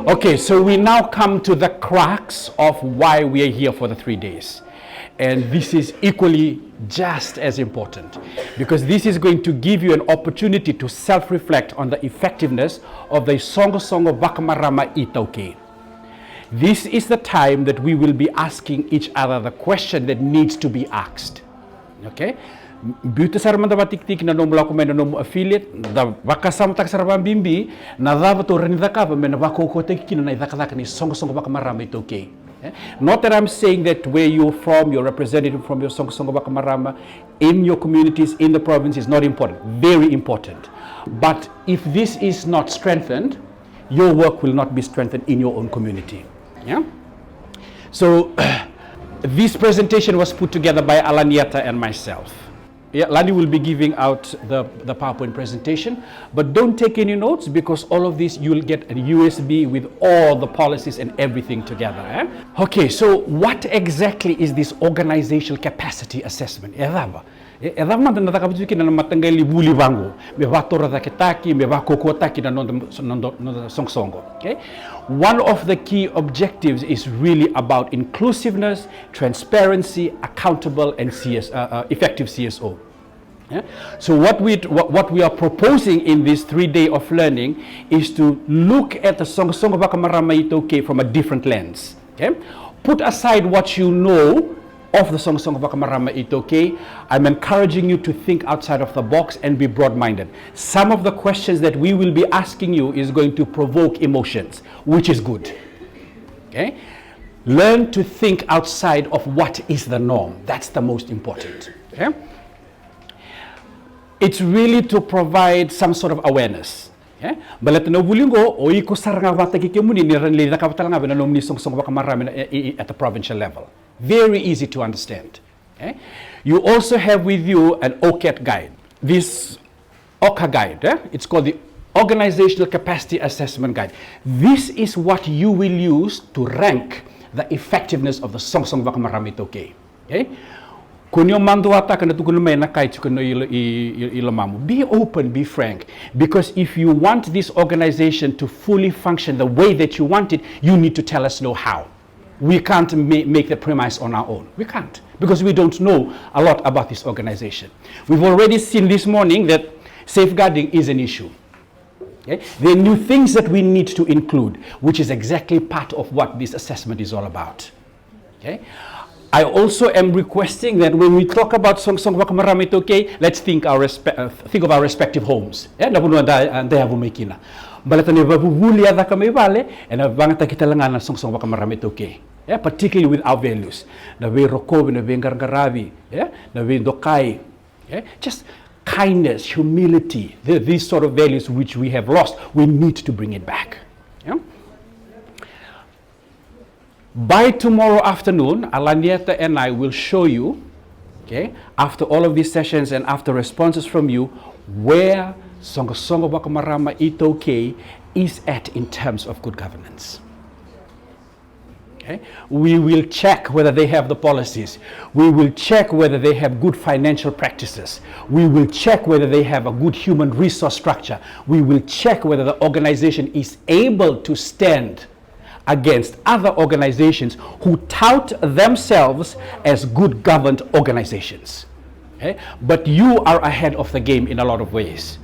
Okay, so we now come to the crux of why we are here for the 3 days. And this is equally just as important, because this is going to give you an opportunity to self-reflect on the effectiveness of the Soqosoqo Vakamarama-i-Taukei. This is the time that we will be asking each other the question that needs to be asked. Okay? Beauty sarman da batik-tik na nomu lako men nomu affiliate da vakasam tak sarban bimbi na dava to renida kava men vako ko tekina na idakadaka ni Soqosoqo Vakamarama-i-Taukei. Not that I'm saying that where you're from, your representative from your Soqosoqo Vakamarama in your communities, in the province is not important. Very important. But if this is not strengthened, your work will not be strengthened in your own community. Yeah? So this presentation was put together by Alanieta and myself. Yeah, Lani will be giving out the PowerPoint presentation, but don't take any notes, because all of this you'll get a USB with all the policies and everything together. Eh? Okay, so what exactly is this organizational capacity assessment? Okay? One of the key objectives is really about inclusiveness, transparency, accountable, and effective CSO. Yeah? So what we are proposing in this 3 day of learning is to look at the Soqosoqo Vakamarama-i-Taukei from a different lens. Okay? Put aside what you know of the Soqosoqo Vakamarama-i-Taukei. I'm encouraging you to think outside of the box and be broad-minded. Some of the questions that we will be asking you is going to provoke emotions, which is good. Okay? Learn to think outside of what is the norm. That's the most important. Okay? It's really to provide some sort of awareness. At the provincial level. Very easy to understand. Okay? You also have with you an OCAT guide. This OCA guide, it's called the Organizational Capacity Assessment Guide. This is what you will use to rank the effectiveness of the Soqosoqo Vakamarama-i-Taukei. Okay? Be open, be frank, because if you want this organization to fully function the way that you want it, you need to tell us how. We can't make the premise on our own. We can't, because we don't know a lot about this organization. We've already seen this morning that safeguarding is an issue. Okay? There are new things that we need to include, which is exactly part of what this assessment is all about. Okay? I also am requesting that when we talk about Soqosoqo Vakamarama-i-Taukei, let's think of our respective homes. Particularly with our values. Just kindness, humility, these sort of values which we have lost, we need to bring it back. Yeah? By tomorrow afternoon, Alanieta and I will show you, okay, after all of these sessions and after responses from you, where Soqosoqo Vakamarama-i-Taukei is at in terms of good governance. Okay? We will check whether they have the policies. We will check whether they have good financial practices. We will check whether they have a good human resource structure. We will check whether the organization is able to stand against other organizations who tout themselves as good governed organizations. Okay? But you are ahead of the game in a lot of ways.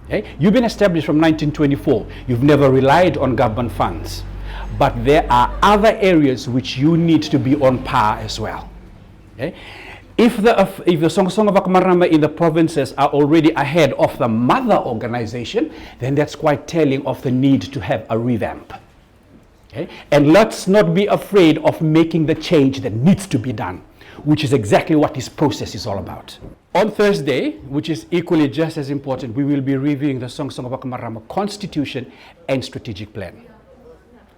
Okay? You've been established from 1924. You've never relied on government funds. But there are other areas which you need to be on par as well. Okay? If the Soqosoqo Vakamarama in the provinces are already ahead of the mother organization, then that's quite telling of the need to have a revamp. Okay? And let's not be afraid of making the change that needs to be done, which is exactly what this process is all about. On Thursday, which is equally just as important, we will be reviewing the Soqosoqo Vakamarama Constitution and Strategic Plan,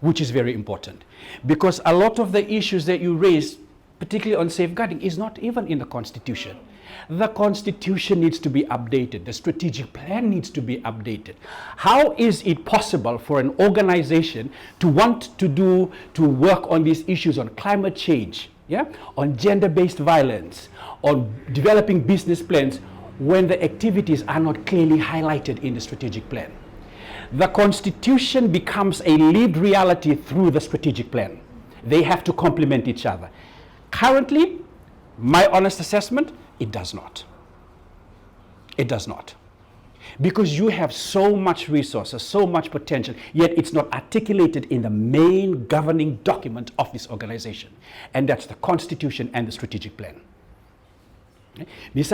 which is very important. Because a lot of the issues that you raise, particularly on safeguarding, is not even in the Constitution. The Constitution needs to be updated. The strategic plan needs to be updated. How is it possible for an organization to want to work on these issues on climate change, yeah, on gender-based violence, on developing business plans, when the activities are not clearly highlighted in the strategic plan? The Constitution becomes a lived reality through the strategic plan. They have to complement each other. Currently, my honest assessment, it does not. It does not. Because you have so much resources, so much potential, yet it's not articulated in the main governing document of this organization. And that's the Constitution and the strategic plan. It's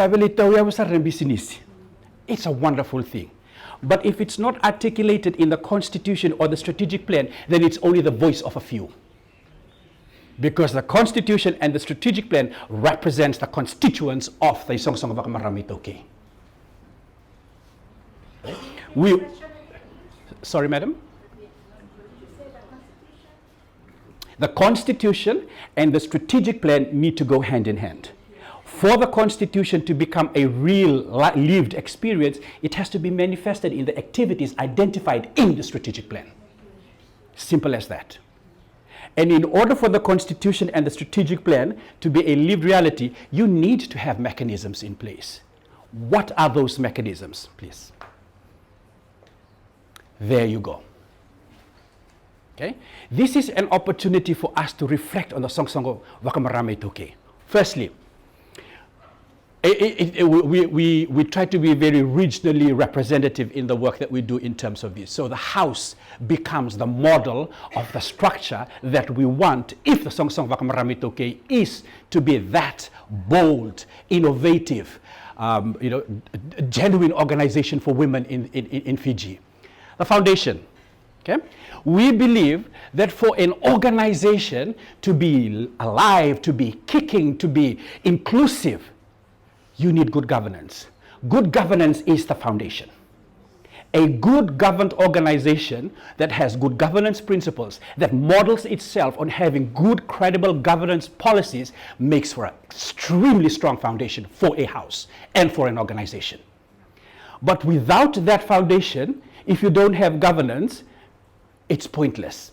a wonderful thing. But if it's not articulated in the Constitution or the strategic plan, then it's only the voice of a few. Because the Constitution and the strategic plan represents the constituents of the Soqosoqo Vakamarama-i-Taukei. Sorry, madam? The Constitution and the strategic plan need to go hand in hand. For the Constitution to become a real lived experience, it has to be manifested in the activities identified in the strategic plan. Simple as that. And in order for the Constitution and the strategic plan to be a lived reality, you need to have mechanisms in place. What are those mechanisms, please? There you go. Okay? This is an opportunity for us to reflect on the Soqosoqo Vakamarama-i-Taukei. Firstly, we try to be very regionally representative in the work that we do in terms of this. So the house becomes the model of the structure that we want if the Soqosoqo Vakamarama-i-Taukei is to be that bold, innovative, genuine organization for women in Fiji. The foundation. Okay? We believe that for an organization to be alive, to be kicking, to be inclusive, you need good governance. Good governance is the foundation. A good governed organization that has good governance principles, that models itself on having good, credible governance policies, makes for an extremely strong foundation for a house and for an organization. But without that foundation, if you don't have governance, it's pointless.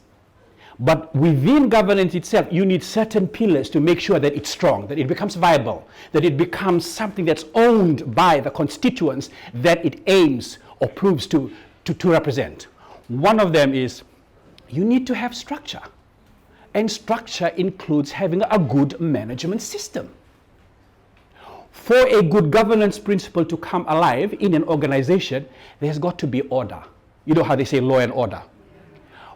But within governance itself, you need certain pillars to make sure that it's strong, that it becomes viable, that it becomes something that's owned by the constituents that it aims or proves to represent. One of them is you need to have structure. And structure includes having a good management system. For a good governance principle to come alive in an organization, there's got to be order. You know how they say law and order.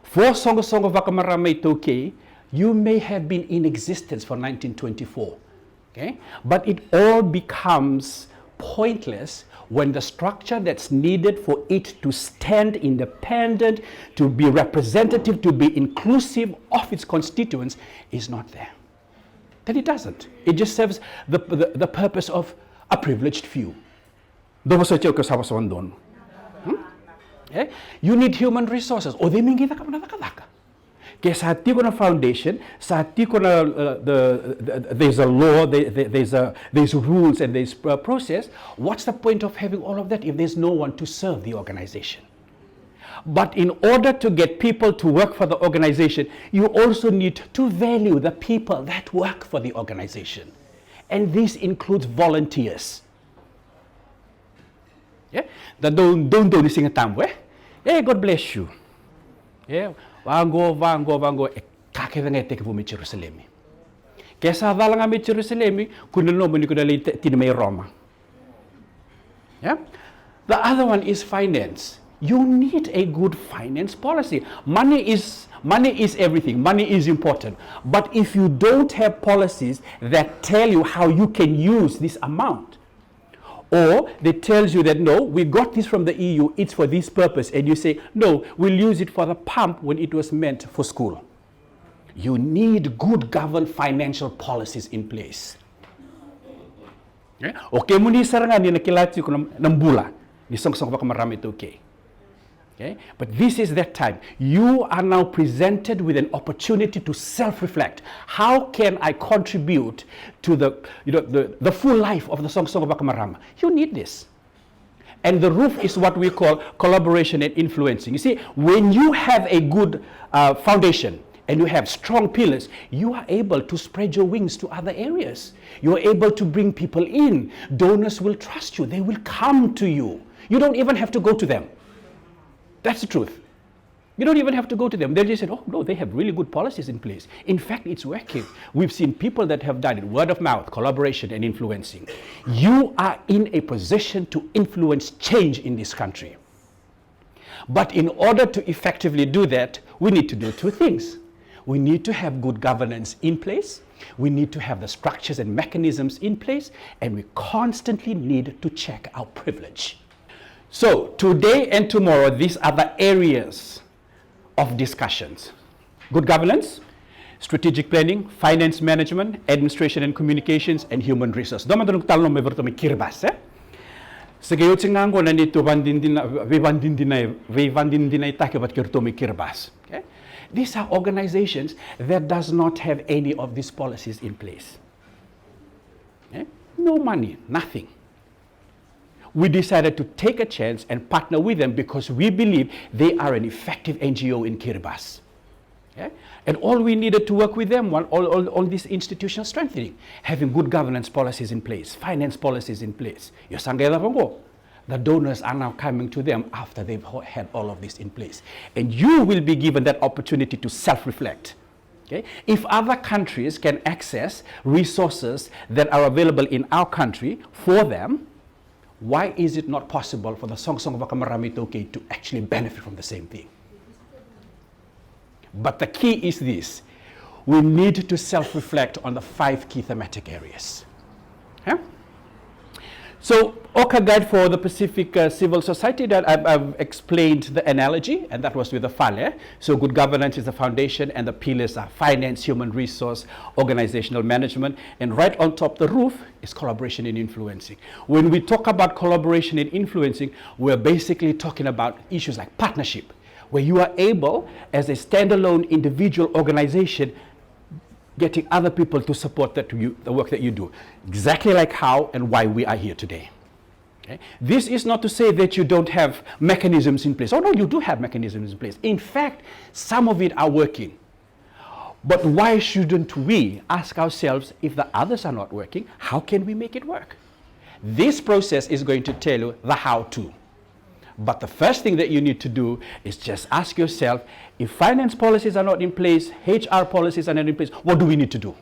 For Soqosoqo Vakamarama-i-Taukei, you may have been in existence for 1924, okay? But it all becomes pointless when the structure that's needed for it to stand independent, to be representative, to be inclusive of its constituents is not there. Then it doesn't. It just serves the purpose of a privileged few. Okay? You need human resources. O di mingi taka na taka. Kaya sa hati ko na foundation, sa hati ko na there's a law, there's rules and there's a process. What's the point of having all of that if there's no one to serve the organization? But in order to get people to work for the organization, you also need to value the people that work for the organization. And this includes volunteers. Yeah? That don't do this in time. Yeah, God bless you. Yeah, vango, kake venge take vumi Jerusalem. Kesa valanga mi Jerusalem, kunelo mo ni kunali tinmay Roma. Yeah? The other one is finance. You need a good finance policy. Money is everything. Money is important. But if you don't have policies that tell you how you can use this amount, or they tells you that, no, we got this from the EU, it's for this purpose, and you say, no, we'll use it for the pump when it was meant for school. You need good governed financial policies in place. Okay, muni sarangan ni nakilati ko ng bula ni Soqosoqo Vakamarama-i-Taukei. Okay? But this is that time. You are now presented with an opportunity to self-reflect. How can I contribute to the full life of the Soqosoqo Vakamarama? You need this. And the roof is what we call collaboration and influencing. You see, when you have a good foundation and you have strong pillars, you are able to spread your wings to other areas. You are able to bring people in. Donors will trust you. They will come to you. You don't even have to go to them. That's the truth. You don't even have to go to them. They'll just say, oh, no, they have really good policies in place. In fact, it's working. We've seen people that have done it, word of mouth, collaboration, and influencing. You are in a position to influence change in this country. But in order to effectively do that, we need to do two things. We need to have good governance in place. We need to have the structures and mechanisms in place. And we constantly need to check our privilege. So today and tomorrow, these are the areas of discussions. Good governance, strategic planning, finance management, administration and communications, and human resource. Doma tanong talong may bertami kirbas, eh? Sige utsingango na nito vivandindinay takibat kirtomi kirbas. Okay? These are organizations that does not have any of these policies in place. Okay? No money, nothing. We decided to take a chance and partner with them because we believe they are an effective NGO in Kiribati. Okay? And all we needed to work with them on all this institutional strengthening, having good governance policies in place, finance policies in place. The donors are now coming to them after they've had all of this in place. And you will be given that opportunity to self-reflect. Okay? If other countries can access resources that are available in our country for them, why is it not possible for the Soqosoqo Vakamarama-i-Taukei to actually benefit from the same thing? But the key is this. We need to self-reflect on the 5 key thematic areas. Okay? So, OCA Guide for the Pacific Civil Society, that I've explained the analogy, and that was with the FALE. So good governance is the foundation, and the pillars are finance, human resource, organizational management, and right on top the roof is collaboration and influencing. When we talk about collaboration and influencing, we're basically talking about issues like partnership, where you are able, as a standalone individual organization, getting other people to support the work that you do. Exactly like how and why we are here today. Okay? This is not to say that you don't have mechanisms in place. Oh no, you do have mechanisms in place. In fact, some of it are working. But why shouldn't we ask ourselves, if the others are not working, how can we make it work? This process is going to tell you the how-to. But the first thing that you need to do is just ask yourself, if finance policies are not in place, HR policies are not in place, what do we need to do?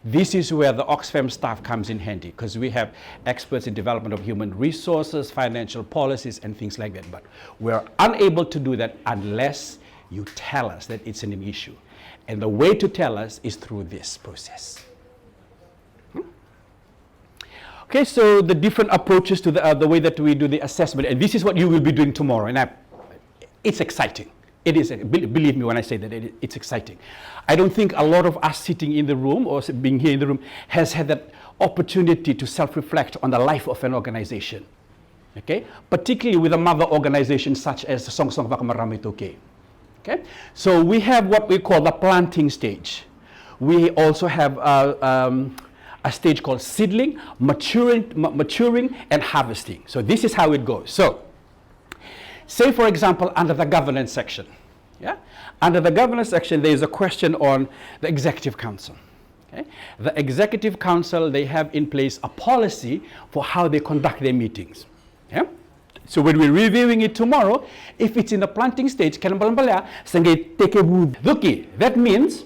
This is where the Oxfam staff comes in handy, because we have experts in development of human resources, financial policies, and things like that. But we're unable to do that unless you tell us that it's an issue. And the way to tell us is through this process. Okay, so the different approaches to the way that we do the assessment, and this is what you will be doing tomorrow, and it's exciting. It is, believe me when I say that it's exciting. I don't think a lot of us sitting in the room or being here in the room has had that opportunity to self-reflect on the life of an organization. Okay, particularly with a mother organization such as the Soqosoqo Vakamarama-i-Taukei. Okay, so we have what we call the planting stage. We also have a stage called seedling, maturing, and harvesting. So this is how it goes. So, say for example, under the governance section, yeah? Under the governance section, there is a question on the Executive Council. Okay? The Executive Council, they have in place a policy for how they conduct their meetings. Yeah? So when we're reviewing it tomorrow, if it's in the planting stage, that means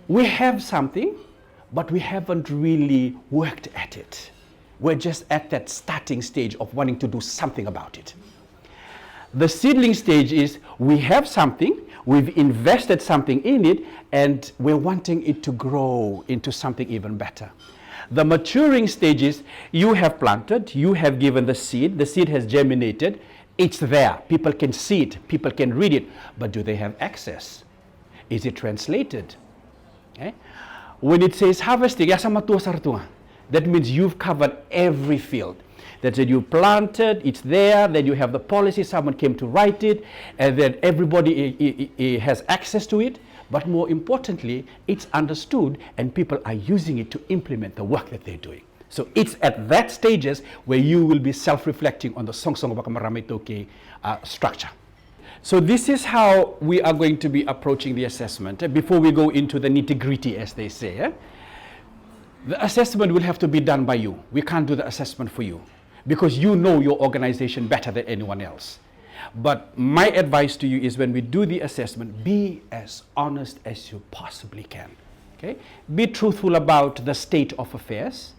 we have something, but we haven't really worked at it. We're just at that starting stage of wanting to do something about it. The seedling stage is we have something, we've invested something in it, and we're wanting it to grow into something even better. The maturing stage is you have planted, you have given the seed has germinated, it's there, people can see it, people can read it, but do they have access? Is it translated? Okay? When it says harvesting, that means you've covered every field. That you planted, it's there, then you have the policy, someone came to write it, and then everybody has access to it. But more importantly, it's understood and people are using it to implement the work that they're doing. So it's at that stages where you will be self-reflecting on the Soqosoqo Vakamarama-i-Taukei structure. So this is how we are going to be approaching the assessment. Before we go into the nitty-gritty, as they say, the assessment will have to be done by you. We can't do the assessment for you because you know your organization better than anyone else. But my advice to you is when we do the assessment, be as honest as you possibly can. Okay? Be truthful about the state of affairs.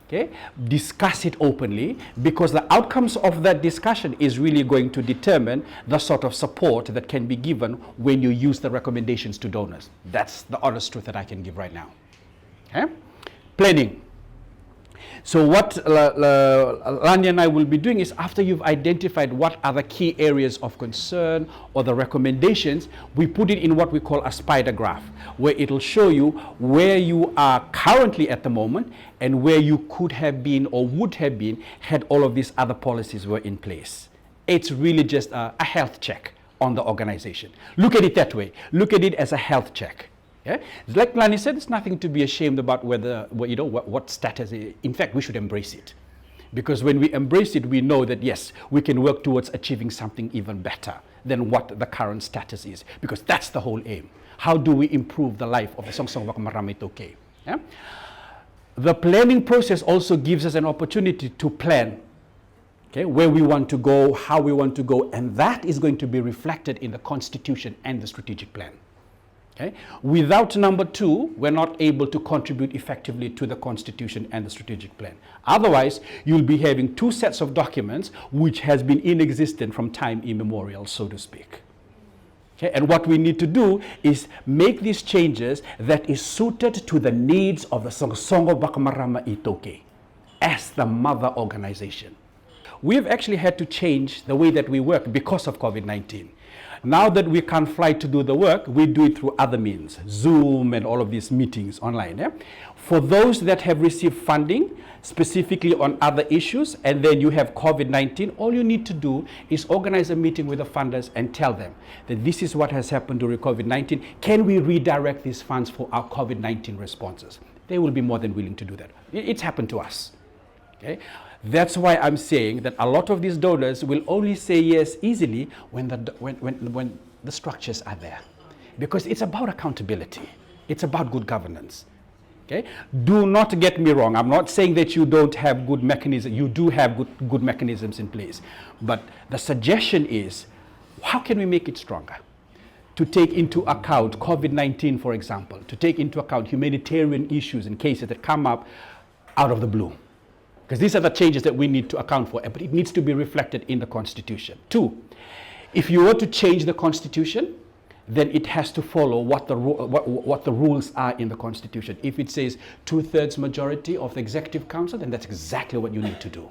Okay? Discuss it openly, because the outcomes of that discussion is really going to determine the sort of support that can be given when you use the recommendations to donors. That's the honest truth that I can give right now. Okay? Planning. So what Lani and I will be doing is, after you've identified what are the key areas of concern or the recommendations, we put it in what we call a spider graph, where it'll show you where you are currently at the moment and where you could have been or would have been had all of these other policies were in place. It's really just a health check on the organization. Look at it that way. Look at it as a health check. Yeah? Like Lani said, there's nothing to be ashamed about whether, what status. In fact, we should embrace it. Because when we embrace it, we know that, yes, we can work towards achieving something even better than what the current status is. Because that's the whole aim. How do we improve the life of the Soqosoqo Vakamarama-i-Taukei? Yeah? The planning process also gives us an opportunity to plan, okay, where we want to go, how we want to go, and that is going to be reflected in the Constitution and the strategic plan. Okay? Without number 2, we're not able to contribute effectively to the Constitution and the strategic plan. Otherwise, you'll be having 2 sets of documents which has been inexistent from time immemorial, so to speak. Okay? And what we need to do is make these changes that is suited to the needs of the Soqosoqo Vakamarama-i-Taukei as the mother organization. We've actually had to change the way that we work because of COVID-19. Now that we can't fly to do the work, we do it through other means, Zoom and all of these meetings online. Yeah? For those that have received funding, specifically on other issues, and then you have COVID-19, all you need to do is organize a meeting with the funders and tell them that this is what has happened during COVID-19. Can we redirect these funds for our COVID-19 responses? They will be more than willing to do that. It's happened to us. Okay? That's why I'm saying that a lot of these donors will only say yes easily when the structures are there. Because it's about accountability. It's about good governance. Okay? Do not get me wrong. I'm not saying that you don't have good mechanisms. You do have good mechanisms in place. But the suggestion is, how can we make it stronger? To take into account COVID-19, for example. To take into account humanitarian issues and cases that come up out of the blue. Because these are the changes that we need to account for, but it needs to be reflected in the Constitution. 2, if you were to change the Constitution, then it has to follow what the rules are in the Constitution. If it says 2/3 majority of the Executive Council, then that's exactly what you need to do.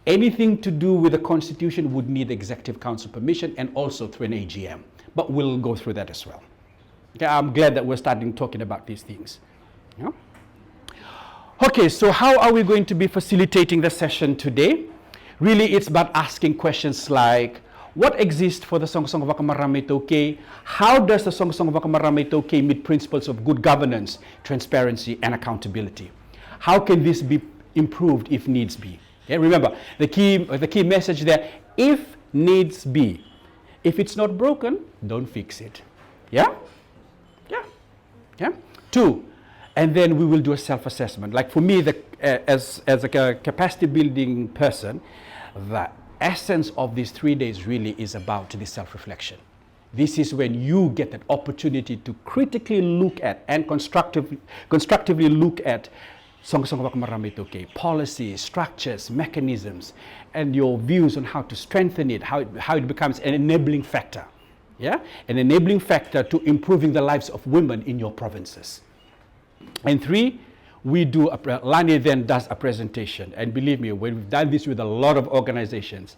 Anything to do with the Constitution would need Executive Council permission and also through an AGM. But we'll go through that as well. Okay, I'm glad that we're starting talking about these things. Yeah? Okay, so how are we going to be facilitating the session today? Really, it's about asking questions like, what exists for the Soqosoqo Vakamarama-i-Taukei? How does the Soqosoqo Vakamarama-i-Taukei meet principles of good governance, transparency, and accountability? How can this be improved if needs be? Okay, remember, the key message there, if needs be. If it's not broken, don't fix it. Yeah? Yeah. Yeah? 2, and then we will do a self-assessment. Like for me, as a capacity building person, the essence of these 3 days really is about the self-reflection. This is when you get that opportunity to critically look at and constructively look at Soqosoqo Vakamarama-i-Taukei, policies, structures, mechanisms, and your views on how to strengthen it, how it becomes an enabling factor. Yeah? An enabling factor to improving the lives of women in your provinces. And 3, Lani then does a presentation. And believe me, we've done this with a lot of organizations.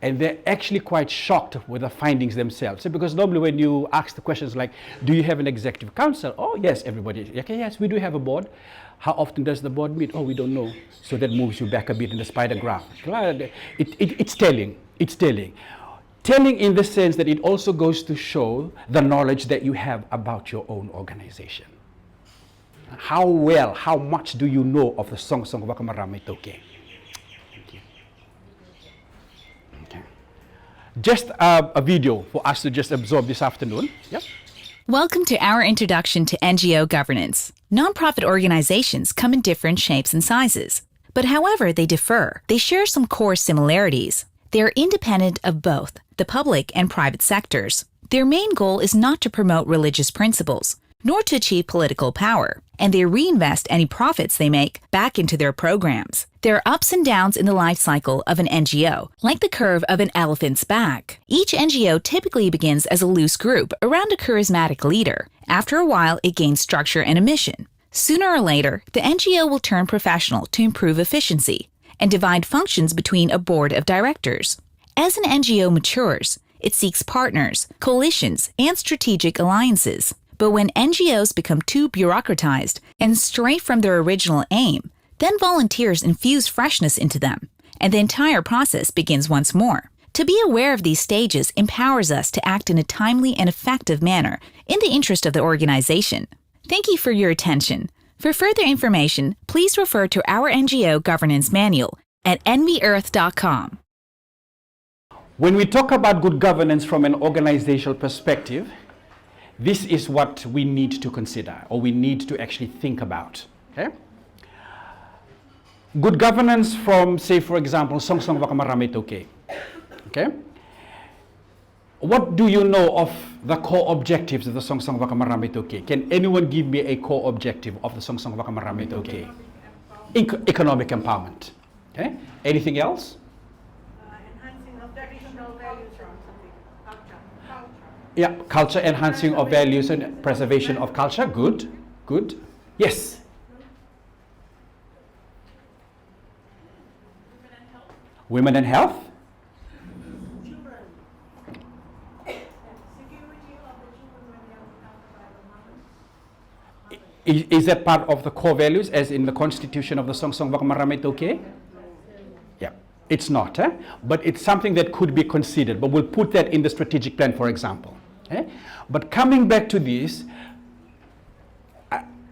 And they're actually quite shocked with the findings themselves. So because normally when you ask the questions like, do you have an executive council? Oh, yes, everybody. Okay, yes, we do have a board. How often does the board meet? Oh, we don't know. So that moves you back a bit in the spider graph. It's telling. It's telling. Telling in the sense that it also goes to show the knowledge that you have about your own organization. How much do you know of the Soqosoqo Vakamarama-i-Taukei? Okay. Just a video for us to just absorb this afternoon. Yep. Welcome to our introduction to NGO governance. Nonprofit organizations come in different shapes and sizes. But however they differ, they share some core similarities. They are independent of both the public and private sectors. Their main goal is not to promote religious principles, nor to achieve political power, and they reinvest any profits they make back into their programs. There are ups and downs in the life cycle of an NGO, like the curve of an elephant's back. Each NGO typically begins as a loose group around a charismatic leader. After a while, it gains structure and a mission. Sooner or later, the NGO will turn professional to improve efficiency and divide functions between a board of directors. As an NGO matures, it seeks partners, coalitions, and strategic alliances. But when NGOs become too bureaucratized and stray from their original aim, then volunteers infuse freshness into them, and the entire process begins once more. To be aware of these stages empowers us to act in a timely and effective manner in the interest of the organization. Thank you for your attention. For further information, please refer to our NGO governance manual at envyearth.com. When we talk about good governance from an organizational perspective, this is what we need to consider, or we need to actually think about. Okay? Good governance from, say, for example, Soqosoqo Vakamarama-i-Taukei. Okay? What do you know of the core objectives of the Soqosoqo Vakamarama-i-Taukei? Can anyone give me a core objective of the Soqosoqo Vakamarama-i-Taukei? Economic empowerment. Okay? Anything else? Enhancing of traditional values or something. Culture. Yeah, culture, enhancing of values and preservation of culture. Good, good. Yes? Women and health. Children. Security of the children when they are without the father. Is that part of the core values as in the constitution of the Soqosoqo Vakamarama-i-Taukei? Yeah, it's not, but it's something that could be considered, but we'll put that in the strategic plan, for example. But coming back to this,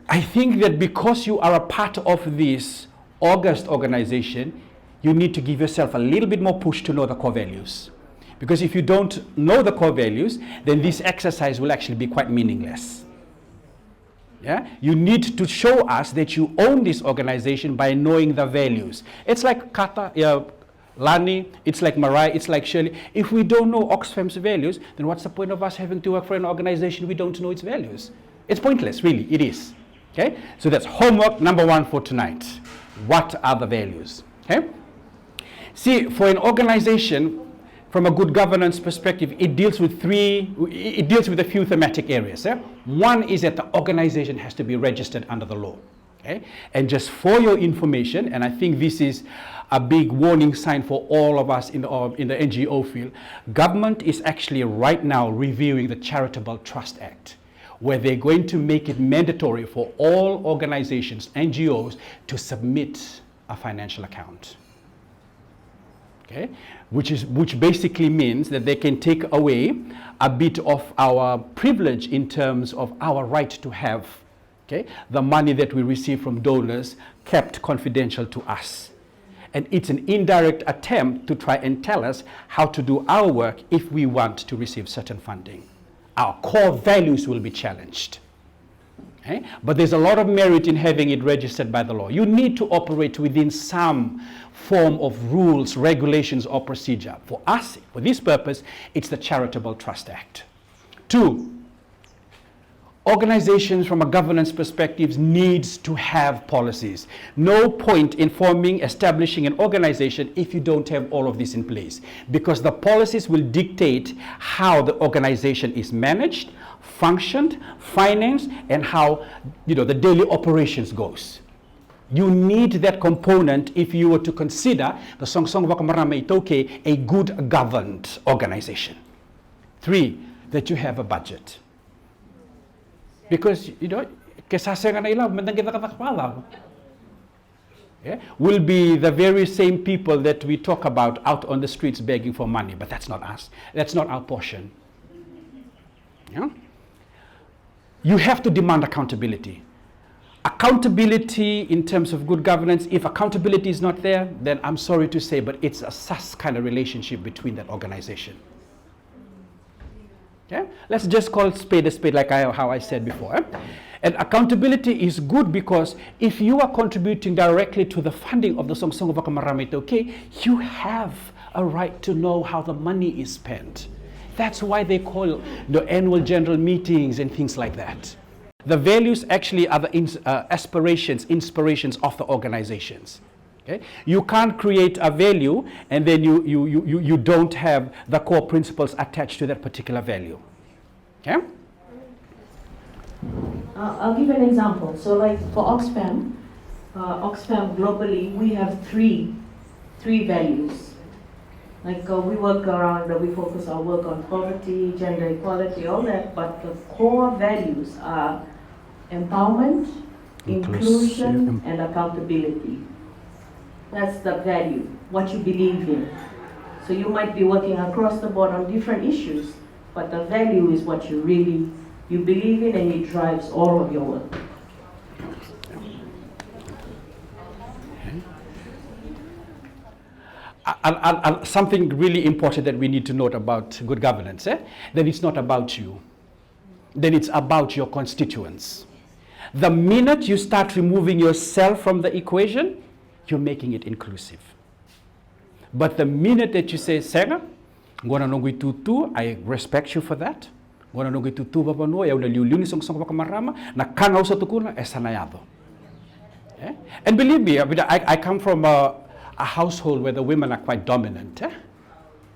I think that because you are a part of this august organization, you need to give yourself a little bit more push to know the core values. Because if you don't know the core values, then this exercise will actually be quite meaningless. Yeah? You need to show us that you own this organization by knowing the values. It's like Kata, Lani, it's like Mariah, it's like Shirley. If we don't know Oxfam's values, then what's the point of us having to work for an organization we don't know its values? It's pointless, really, it is. Okay? So that's homework number 1 for tonight. What are the values? Okay? See, for an organization, from a good governance perspective, it deals with a few thematic areas. One is that the organization has to be registered under the law. Okay? And just for your information, and I think this is a big warning sign for all of us in the NGO field, government is actually right now reviewing the Charitable Trust Act, where they're going to make it mandatory for all organizations, NGOs, to submit a financial account. Okay? Which basically means that they can take away a bit of our privilege in terms of our right to have, okay, the money that we receive from donors kept confidential to us. And it's an indirect attempt to try and tell us how to do our work if we want to receive certain funding. Our core values will be challenged. Okay? But there's a lot of merit in having it registered by the law. You need to operate within some form of rules, regulations, or procedure. For us, for this purpose, it's the Charitable Trust Act. 2, organizations from a governance perspective needs to have policies. No point in establishing an organization if you don't have all of this in place, because the policies will dictate how the organization is managed, functioned, financed, and how the daily operations goes. You need that component if you were to consider the Soqosoqo Vakamarama-i-Taukei a good governed organization. 3, that you have a budget. Because, will be the very same people that we talk about out on the streets begging for money, but that's not us. That's not our portion. Yeah? You have to demand accountability. Accountability in terms of good governance, if accountability is not there, then I'm sorry to say, but it's a sus kind of relationship between that organization. Okay? Let's just call spade a spade, like how I said before. And accountability is good because if you are contributing directly to the funding of the Soqosoqo Vakamarama-i-Taukei, you have a right to know how the money is spent. That's why they call the annual general meetings and things like that. The values actually are the aspirations, inspirations of the organizations. Okay? You can't create a value and then you don't have the core principles attached to that particular value. Okay? I'll give an example. So like for Oxfam, Oxfam globally, we have three values. Like we work around, we focus our work on poverty, gender equality, all that, but the core values are empowerment, inclusion, and accountability. That's the value, what you believe in. So you might be working across the board on different issues, but the value is what you believe in, and it drives all of your work. Something really important that we need to note about good governance, that it's not about you, then it's about your constituents. The minute you start removing yourself from the equation, you're making it inclusive. But the minute that you say, Sega, I respect you for that. And believe me, I come from a household where the women are quite dominant.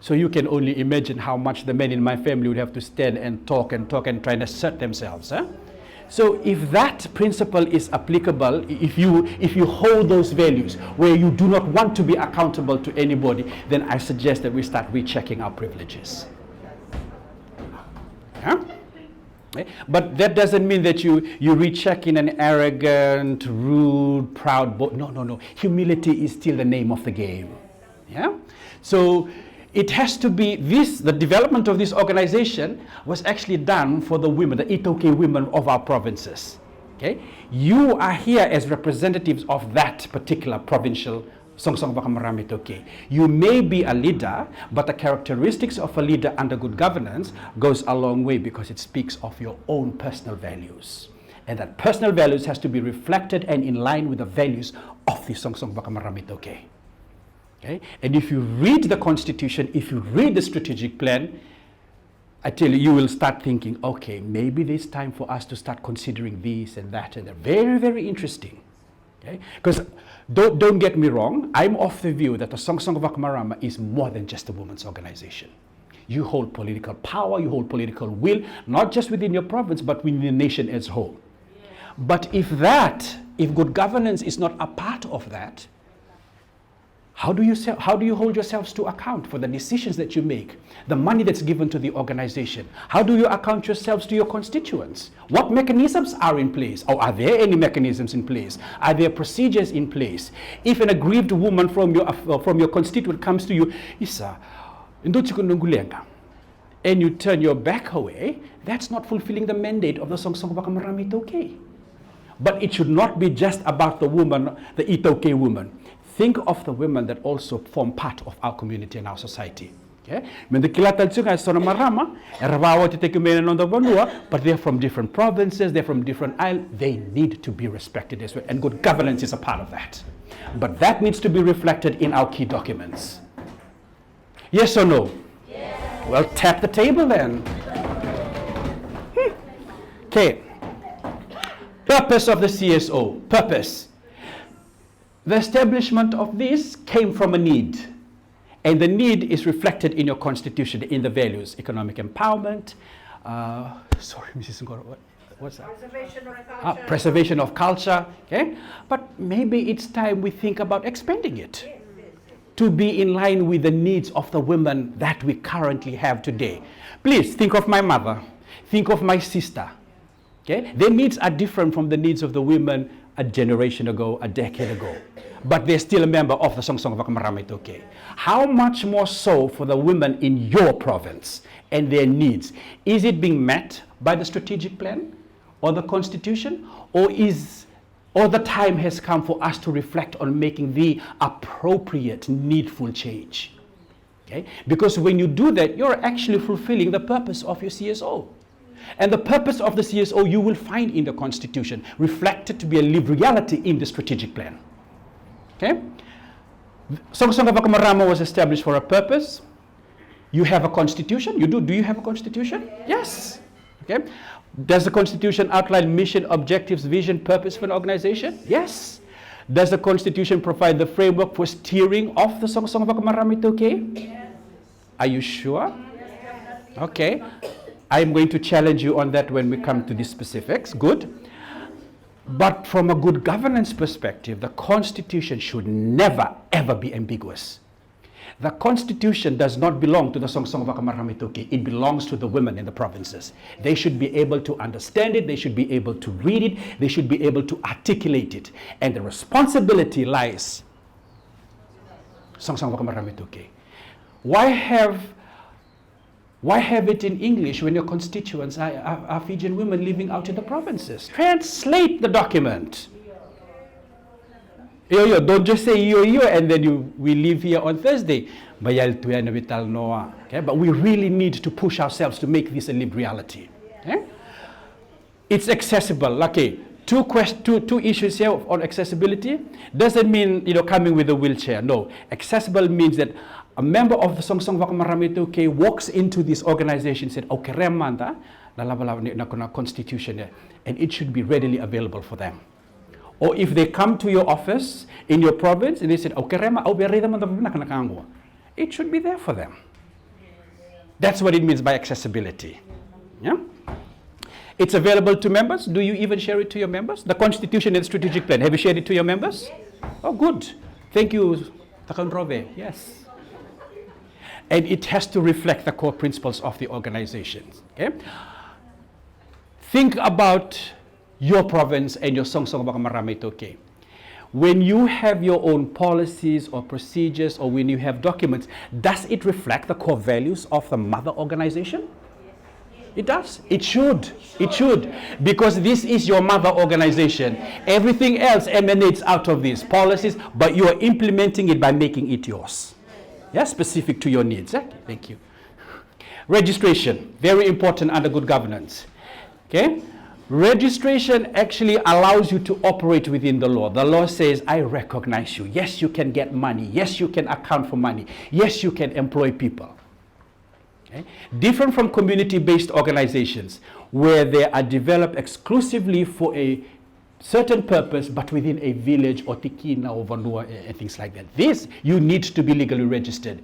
So you can only imagine how much the men in my family would have to stand and talk and try and assert themselves. So if that principle is applicable, if you hold those values where you do not want to be accountable to anybody, then I suggest that we start rechecking our privileges. But that doesn't mean that you recheck in an arrogant, rude, proud no. Humility is still the name of the game. Yeah? So it has to be the development of this organization was actually done for the women, the Taukei women of our provinces. Okay? You are here as representatives of that particular provincial Soqosoqo Vakamarama-i-Taukei. You may be a leader, but the characteristics of a leader under good governance goes a long way because it speaks of your own personal values. And that personal values has to be reflected and in line with the values of the Soqosoqo Vakamarama-i-Taukei. Okay? And if you read the Constitution, if you read the strategic plan, I tell you, you will start thinking, okay, maybe it's time for us to start considering this and that, and they're very, very interesting. Okay? Because don't get me wrong, I'm of the view that the Soqosoqo Vakamarama is more than just a women's organization. You hold political power, you hold political will, not just within your province, but within the nation as a whole. But if good governance is not a part of that, how do you hold yourselves to account for the decisions that you make, the money that's given to the organization? How do you account yourselves to your constituents? What mechanisms are in place? Or are there any mechanisms in place? Are there procedures in place? If an aggrieved woman from your constituent comes to you, Isa, and you turn your back away, that's not fulfilling the mandate of the Soqosoqo Vakamarama-i-Taukei. But it should not be just about the woman, the Taukei woman. Think of the women that also form part of our community and our society. Okay? But they're from different provinces, they're from different islands. They need to be respected as well. And good governance is a part of that. But that needs to be reflected in our key documents. Yes or no? Yes. Well, tap the table then. Okay. Purpose of the CSO. Purpose. The establishment of this came from a need. And the need is reflected in your constitution, in the values, economic empowerment. Sorry, Mrs. Ngoro, what's that? Preservation of culture. Preservation of culture. Okay? But maybe it's time we think about expanding it to be in line with the needs of the women that we currently have today. Please think of my mother. Think of my sister. Okay? Their needs are different from the needs of the women a generation ago, a decade ago. But they're still a member of the Soqosoqo Vakamarama-i-Taukei. How much more so for the women in your province and their needs? Is it being met by the strategic plan or the constitution? Or the time has come for us to reflect on making the appropriate, needful change? Okay? Because when you do that, you're actually fulfilling the purpose of your CSO. And the purpose of the CSO you will find in the Constitution, reflected to be a lived reality in the strategic plan. Okay? Soqosoqo Vakamarama was established for a purpose. You have a constitution. You do. Do you have a constitution? Yes. Okay. Does the constitution outline mission, objectives, vision, purpose for an organization? Yes. Does the constitution provide the framework for steering of the Soqosoqo Vakamarama-i-Taukei? Yes. Are you sure? Yes. Okay. I'm going to challenge you on that when we come to the specifics. Good. But from a good governance perspective, the constitution should never, ever be ambiguous. The constitution does not belong to the Soqosoqo Vakamarama-i-Taukei. It belongs to the women in the provinces. They should be able to understand it. They should be able to read it. They should be able to articulate it. And the responsibility lies Soqosoqo Vakamarama-i-Taukei. Why have it in English when your constituents are Fijian women living out in the provinces? Translate the document. Yo, don't just say yo and then we leave here on Thursday. Okay? But we really need to push ourselves to make this a lived reality. Okay? It's accessible. Okay, two issues here on accessibility. Doesn't mean coming with a wheelchair. No, accessible means that a member of the Soqosoqo Vakamarama-i-Taukei walks into this organization and said, okay, remanda na constitution, and it should be readily available for them. Or if they come to your office in your province and they said, okay, it should be there for them. That's what it means by accessibility. Yeah? It's available to members. Do you even share it to your members? The constitution and strategic plan, have you shared it to your members? Oh, good. Thank you, Takan Rove. Yes. And it has to reflect the core principles of the organizations. Okay? Think about your province and your Soqosoqo Vakamarama-i-Taukei. When you have your own policies or procedures, or when you have documents, does it reflect the core values of the mother organization? It does. It should. It should. Because this is your mother organization. Everything else emanates out of these policies, but you are implementing it by making it yours. Yeah, specific to your needs. Thank you. Registration, very important under good governance. Okay? Registration actually allows you to operate within the law. The law says, I recognize you. Yes, you can get money. Yes, you can account for money. Yes, you can employ people. Okay? Different from community-based organizations where they are developed exclusively for a certain purpose, but within a village or tikina or vanua and things like that. This, you need to be legally registered.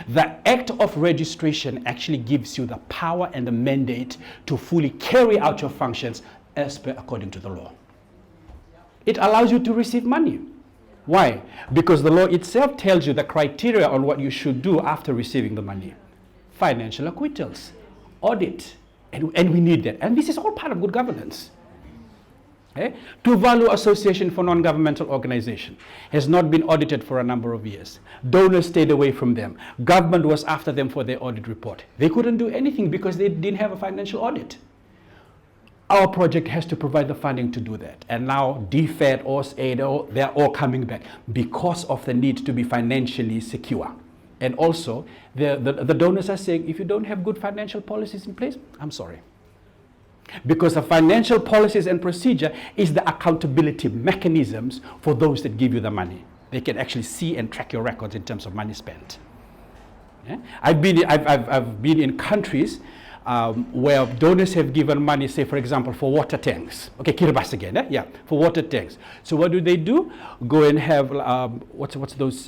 The act of registration actually gives you the power and the mandate to fully carry out your functions as per according to the law. It allows you to receive money. Why? Because the law itself tells you the criteria on what you should do after receiving the money. Financial acquittals, audit, and we need that. And this is all part of good governance. Okay? Tuvalu Association for Non-Governmental Organization has not been audited for a number of years. Donors stayed away from them. Government was after them for their audit report. They couldn't do anything because they didn't have a financial audit. Our project has to provide the funding to do that. And now DFED, OSAID, they're all coming back because of the need to be financially secure. And also, the donors are saying, if you don't have good financial policies in place, I'm sorry. Because the financial policies and procedure is the accountability mechanisms for those that give you the money. They can actually see and track your records in terms of money spent. Yeah? I've been in countries where donors have given money, say for example, for water tanks. Okay, Kiribati again, yeah, for water tanks. So what do? Go and have what's those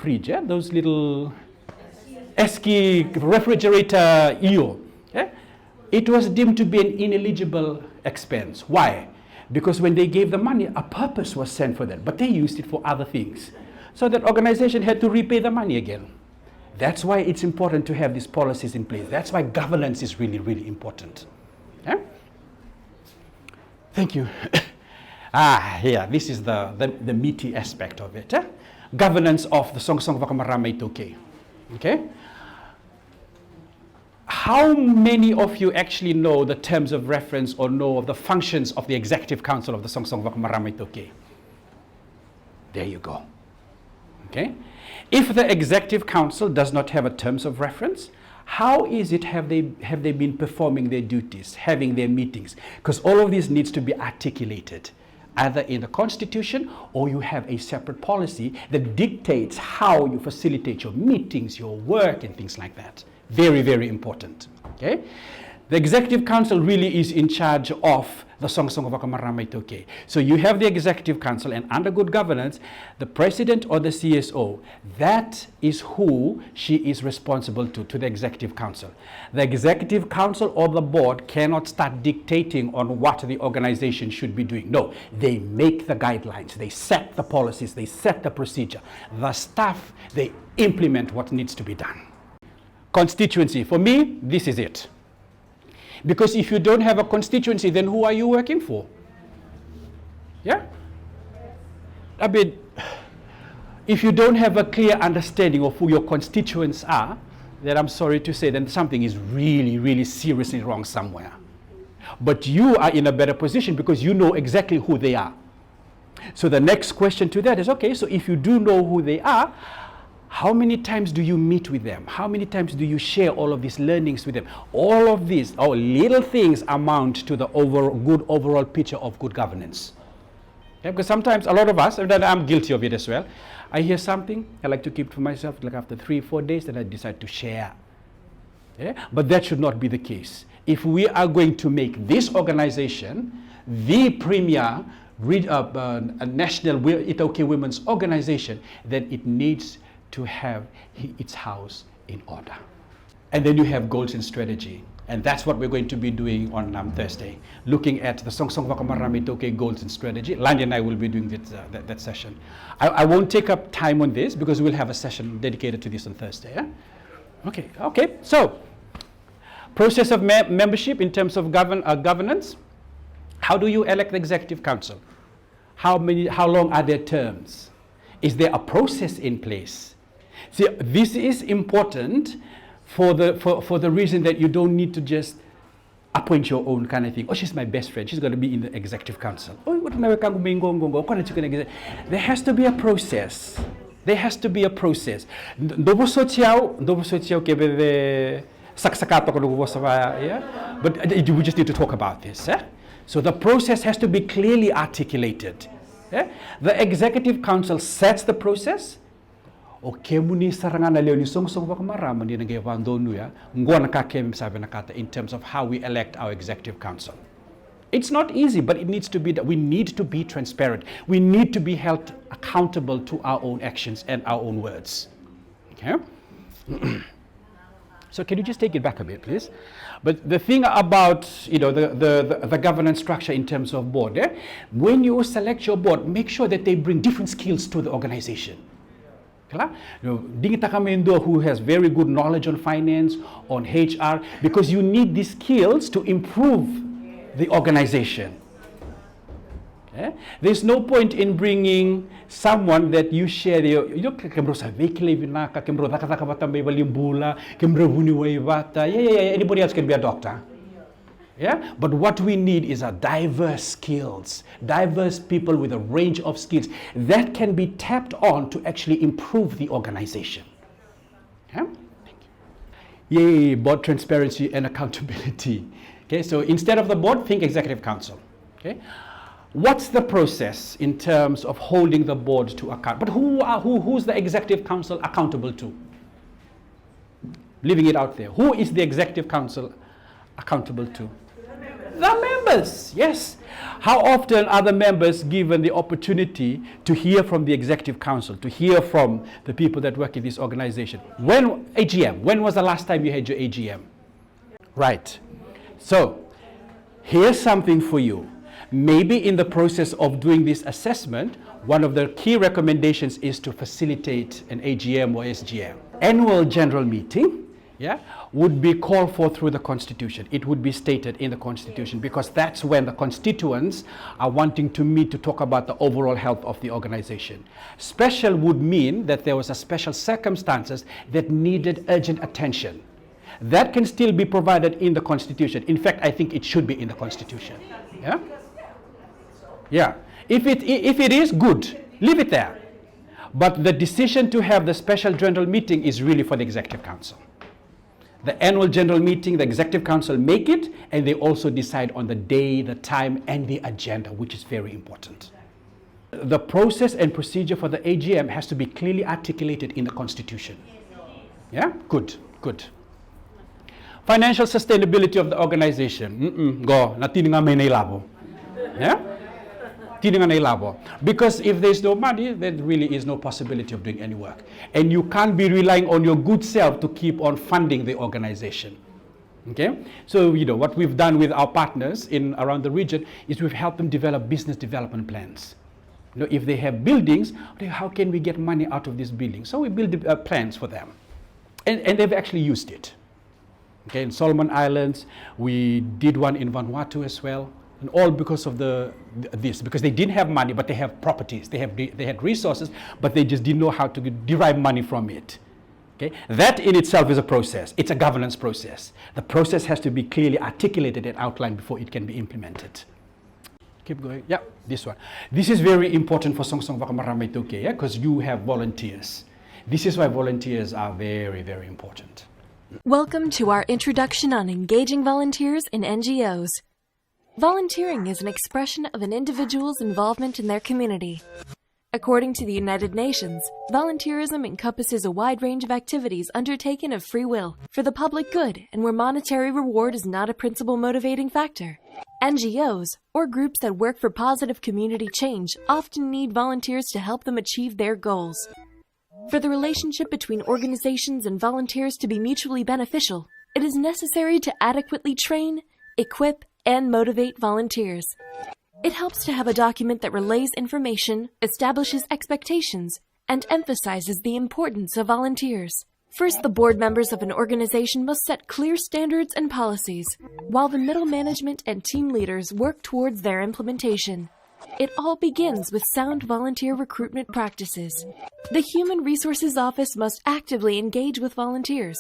fridge, yeah? Those little Eski refrigerator EO. Yeah? It was deemed to be an ineligible expense. Why? Because when they gave the money, a purpose was sent for that, but they used it for other things. So that organization had to repay the money again. That's why it's important to have these policies in place. That's why governance is really, really important. Yeah? Thank you. Yeah, this is the meaty aspect of it. Governance of the Soqosoqo Vakamarama-i-Taukei. Okay? How many of you actually know the terms of reference or know of the functions of the Executive Council of the Soqosoqo Vakamarama-i-Taukei? There you go. Okay? If the Executive Council does not have a terms of reference, how is it have they been performing their duties, having their meetings? Because all of this needs to be articulated. either in the Constitution or you have a separate policy that dictates how you facilitate your meetings, your work, and things like that. Very, very important. Okay? The Executive Council really is in charge of the Soqosoqo Vakamarama-i-Taukei. So you have the Executive Council, and under good governance, the President or the CSO, that is who she is responsible to the Executive Council. The Executive Council or the board cannot start dictating on what the organization should be doing. No, they make the guidelines, they set the policies, they set the procedure. The staff, they implement what needs to be done. Constituency, for me, this is it. Because if you don't have a constituency, then who are you working for? Yeah? I mean, if you don't have a clear understanding of who your constituents are, then I'm sorry to say, then something is really, really seriously wrong somewhere. But you are in a better position because you know exactly who they are. So the next question to that is, okay, so if you do know who they are, how many times do you meet with them? How many times do you share all of these learnings with them? All of these, little things amount to the good overall picture of good governance. Yeah, because sometimes a lot of us, and I'm guilty of it as well, I hear something, I like to keep it for myself, like after 3-4 days, then I decide to share. Yeah? But that should not be the case. If we are going to make this organization the premier national Itaukei women's organization, then it needs to have its house in order. And then you have goals and strategy. And that's what we're going to be doing on Thursday, looking at the Soqosoqo Vakamarama-i-Taukei goals and strategy. Landy and I will be doing that session. I won't take up time on this because we'll have a session dedicated to this on Thursday. Yeah? Okay. So, process of membership in terms of governance. How do you elect the Executive Council? How long are their terms? Is there a process in place? See, this is important for the reason that you don't need to just appoint your own kind of thing. Oh, she's my best friend. She's going to be in the Executive Council. There has to be a process. There has to be a process. But we just need to talk about this. So the process has to be clearly articulated. The Executive Council sets the process. Okay, muni sarangana leo ni Soqosoqo Vakamarama ni ngevandonu ya ngona kakem sabe nakata in terms of how we elect our Executive Council. It's not easy, but it needs to be. We need to be transparent. We need to be held accountable to our own actions and our own words. Okay. So can you just take it back a bit, please? But the thing about the governance structure in terms of board, when you select your board, make sure that they bring different skills to the organization. Who has very good knowledge on finance, on HR, because you need these skills to improve the organization. There's no point in bringing someone that you share anybody else can be a doctor. Yeah? But what we need is a diverse skills, diverse people with a range of skills that can be tapped on to actually improve the organization. Yeah? Thank you. Yay, board transparency and accountability. Okay, so instead of the board, think Executive Council. Okay? What's the process in terms of holding the board to account? But who's the Executive Council accountable to? Leaving it out there. Who is the Executive Council accountable to? The members, yes. How often are the members given the opportunity to hear from the Executive Council, to hear from the people that work in this organization? AGM, when was the last time you had your AGM? Right. So, here's something for you. Maybe in the process of doing this assessment, one of the key recommendations is to facilitate an AGM or SGM. Annual general meeting, would be called for through the Constitution. It would be stated in the Constitution because that's when the constituents are wanting to meet to talk about the overall health of the organization. Special would mean that there was a special circumstances that needed urgent attention. That can still be provided in the Constitution. In fact, I think it should be in the Constitution. Yeah. If it is, good. Leave it there. But the decision to have the special general meeting is really for the Executive Council. The annual general meeting, the executive council make it, and they also decide on the day, the time, and the agenda, which is very important. The process and procedure for the AGM has to be clearly articulated in the Constitution. Yeah? Good, good. Financial sustainability of the organization. Go, natin nga may nailabo. Yeah? Because if there's no money, there really is no possibility of doing any work. And you can't be relying on your good self to keep on funding the organization. Okay? So, what we've done with our partners around the region is we've helped them develop business development plans. If they have buildings, how can we get money out of these buildings? So we build plans for them. And they've actually used it. Okay, in Solomon Islands, we did one in Vanuatu as well. And all because of this, because they didn't have money, but they have properties. They had resources, but they just didn't know how to derive money from it. Okay, that in itself is a process. It's a governance process. The process has to be clearly articulated and outlined before it can be implemented. Keep going. Yeah, this one. This is very important for Soqosoqo Vakamarama-i-Taukei, because you have volunteers. This is why volunteers are very, very important. Welcome to our introduction on engaging volunteers in NGOs. Volunteering is an expression of an individual's involvement in their community. According to the United Nations, volunteerism encompasses a wide range of activities undertaken of free will, for the public good, and where monetary reward is not a principal motivating factor. NGOs, or groups that work for positive community change, often need volunteers to help them achieve their goals. For the relationship between organizations and volunteers to be mutually beneficial, it is necessary to adequately train, equip, and motivate volunteers. It helps to have a document that relays information, establishes expectations, and emphasizes the importance of volunteers. First, the board members of an organization must set clear standards and policies, while the middle management and team leaders work towards their implementation. It all begins with sound volunteer recruitment practices. The Human Resources Office must actively engage with volunteers.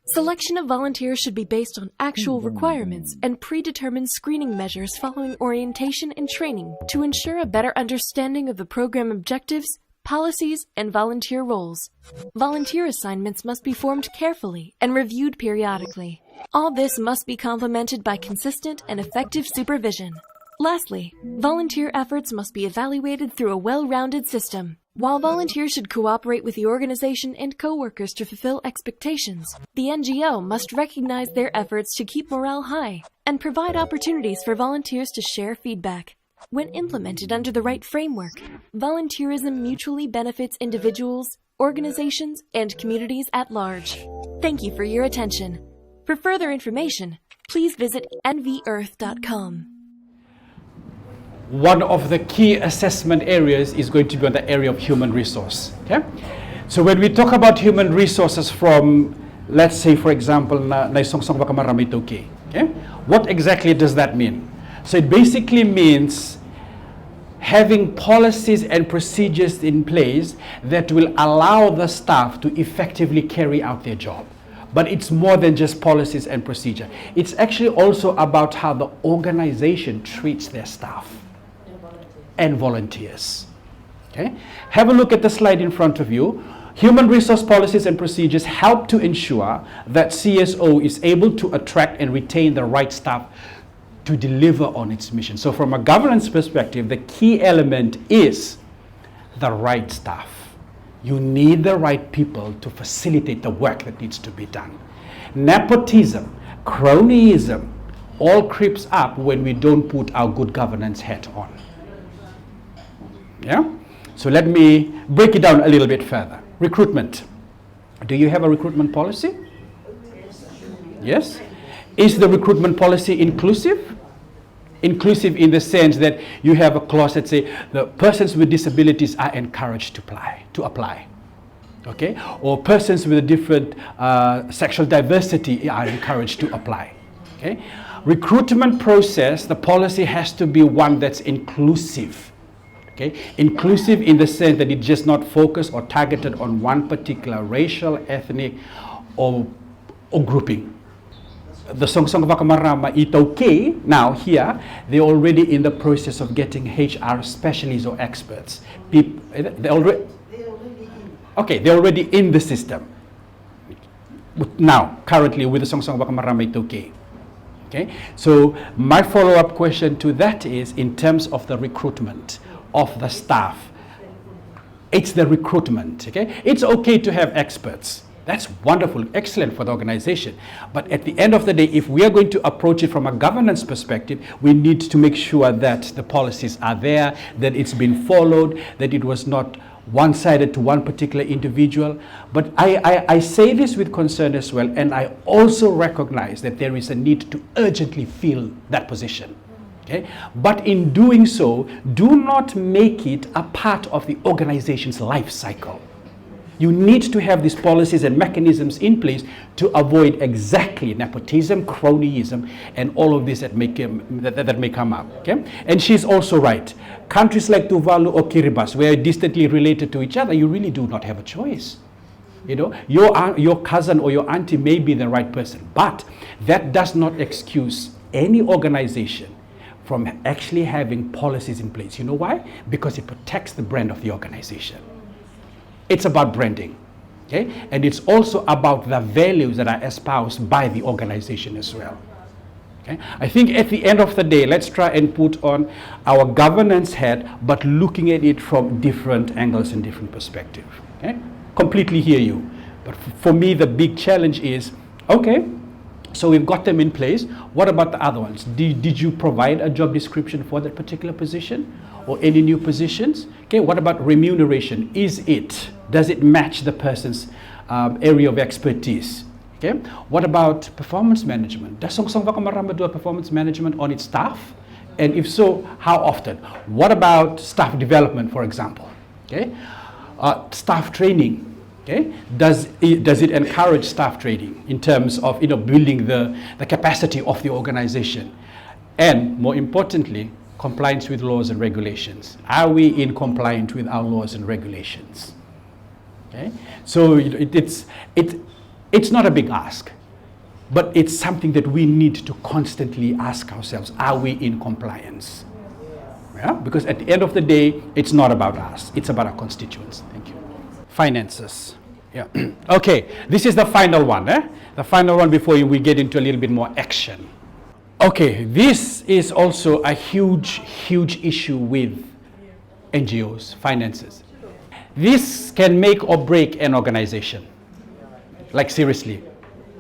Selection of volunteers should be based on actual requirements and predetermined screening measures following orientation and training to ensure a better understanding of the program objectives, policies, and volunteer roles. Volunteer assignments must be formed carefully and reviewed periodically. All this must be complemented by consistent and effective supervision. Lastly, volunteer efforts must be evaluated through a well-rounded system. While volunteers should cooperate with the organization and co-workers to fulfill expectations, the NGO must recognize their efforts to keep morale high and provide opportunities for volunteers to share feedback. When implemented under the right framework, volunteerism mutually benefits individuals, organizations, and communities at large. Thank you for your attention. For further information, please visit nvearth.com. One of the key assessment areas is going to be on the area of human resource. Okay? So when we talk about human resources from, let's say, for example, Soqosoqo Vakamarama-i-Taukei, okay? What exactly does that mean? So it basically means having policies and procedures in place that will allow the staff to effectively carry out their job. But it's more than just policies and procedure. It's actually also about how the organization treats their staff and volunteers. Okay? Have a look at the slide in front of you. Human resource policies and procedures help to ensure that CSO is able to attract and retain the right staff to deliver on its mission. So from a governance perspective, the key element is the right staff. You need the right people to facilitate the work that needs to be done. Nepotism, cronyism, all creeps up when we don't put our good governance hat on. Yeah? So let me break it down a little bit further. Recruitment. Do you have a recruitment policy? Yes? Is the recruitment policy inclusive? Inclusive in the sense that you have a clause that say the persons with disabilities are encouraged to apply. Okay? Or persons with a different sexual diversity are encouraged to apply. Okay? Recruitment process, the policy has to be one that's inclusive. Okay? Inclusive in the sense that it's just not focused or targeted on one particular racial, ethnic, or grouping. The Soqosoqo Vakamarama-i-Taukei, now here, they're already in the process of getting HR specialists or experts. They're already in the system. now, currently with the Soqosoqo Vakamarama-i-Taukei. Okay, so my follow-up question to that is, in terms of the recruitment of the staff, it's the recruitment, okay? It's okay to have experts. That's wonderful, excellent for the organization. But at the end of the day, if we are going to approach it from a governance perspective, we need to make sure that the policies are there, that it's been followed, that it was not one-sided to one particular individual. But I say this with concern as well, and I also recognize that there is a need to urgently fill that position. Okay? But in doing so, do not make it a part of the organization's life cycle. You need to have these policies and mechanisms in place to avoid exactly nepotism, cronyism, and all of this that may come up. Okay? And she's also right. Countries like Tuvalu or Kiribati, where distantly related to each other, you really do not have a choice. You know, your cousin or your auntie may be the right person, but that does not excuse any organization from actually having policies in place. You know why? Because it protects the brand of the organization. It's about branding, okay? And it's also about the values that are espoused by the organization as well. Okay? I think at the end of the day, let's try and put on our governance hat, but looking at it from different angles and different perspectives. Okay? Completely hear you. But for me, the big challenge is, okay, so we've got them in place. What about the other ones? Did you provide a job description for that particular position or any new positions? Okay, what about remuneration? Does it match the person's area of expertise? Okay, what about performance management? Does Soqosoqo Vakamarama do a performance management on its staff? And if so, how often? What about staff development, for example? Okay, staff training. Okay, does it encourage staff training in terms of building the capacity of the organization? And more importantly, compliance with laws and regulations. Are we in compliance with our laws and regulations? Okay, so it's not a big ask, but it's something that we need to constantly ask ourselves: are we in compliance? Yeah, because at the end of the day, it's not about us; it's about our constituents. Thank you. Finances. Yeah. Okay, this is the final one. The final one before we get into a little bit more action. Okay, this is also a huge issue with NGOs, finances. This can make or break an organization. Like seriously,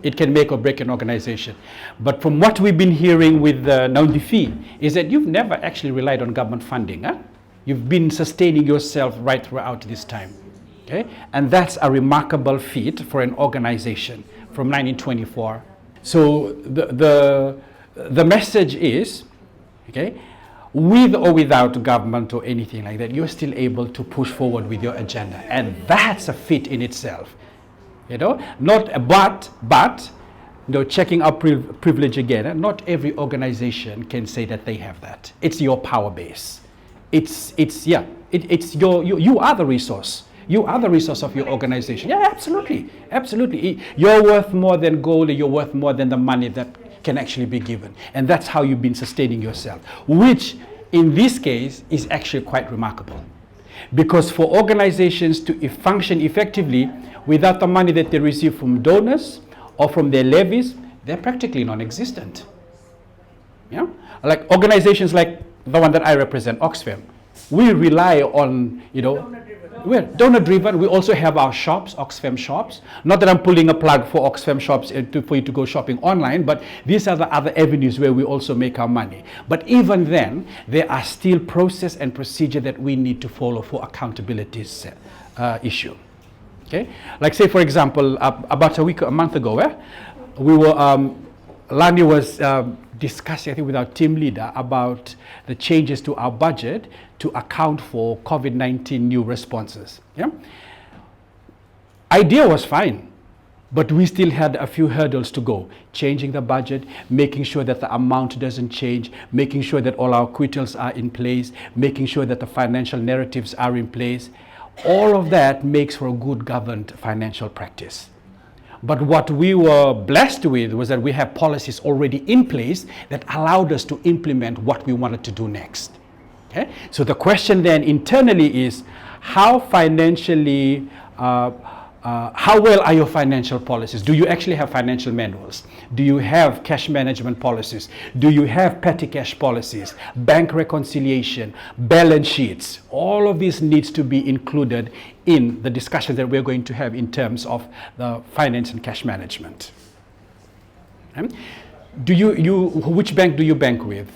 it can make or break an organization. But from what we've been hearing with Naundifi is that you've never actually relied on government funding. You've been sustaining yourself right throughout this time. Okay? And that's a remarkable feat for an organization from 1924. So the message is, okay, with or without government or anything like that, you're still able to push forward with your agenda. And that's a feat in itself. But checking our privilege again, not every organization can say that they have that. It's your power base. You are the resource. You are the resource of your organization. Yeah, absolutely. Absolutely. You're worth more than gold. You're worth more than the money that can actually be given. And that's how you've been sustaining yourself, which in this case is actually quite remarkable. Because for organizations to function effectively without the money that they receive from donors or from their levies, they're practically non-existent. Yeah? Like organizations like the one that I represent, Oxfam, we rely on, we're donor driven. We also have our shops, Oxfam shops. Not that I'm pulling a plug for Oxfam shops for you to go shopping online, but these are the other avenues where we also make our money. But even then, there are still process and procedure that we need to follow for accountability issue. Okay, like say for example, about a month ago, we were Lani was discussing, I think, with our team leader about the changes to our budget to account for COVID-19 new responses. Yeah? Idea was fine, but we still had a few hurdles to go. Changing the budget, making sure that the amount doesn't change, making sure that all our quotas are in place, making sure that the financial narratives are in place. All of that makes for a good governed financial practice. But what we were blessed with was that we have policies already in place that allowed us to implement what we wanted to do next. Okay? So the question then internally is, how financially how well are your financial policies? Do you actually have financial manuals? Do you have cash management policies? Do you have petty cash policies, bank reconciliation, balance sheets? All of this needs to be included in the discussion that we're going to have in terms of the finance and cash management. Which bank do you bank with?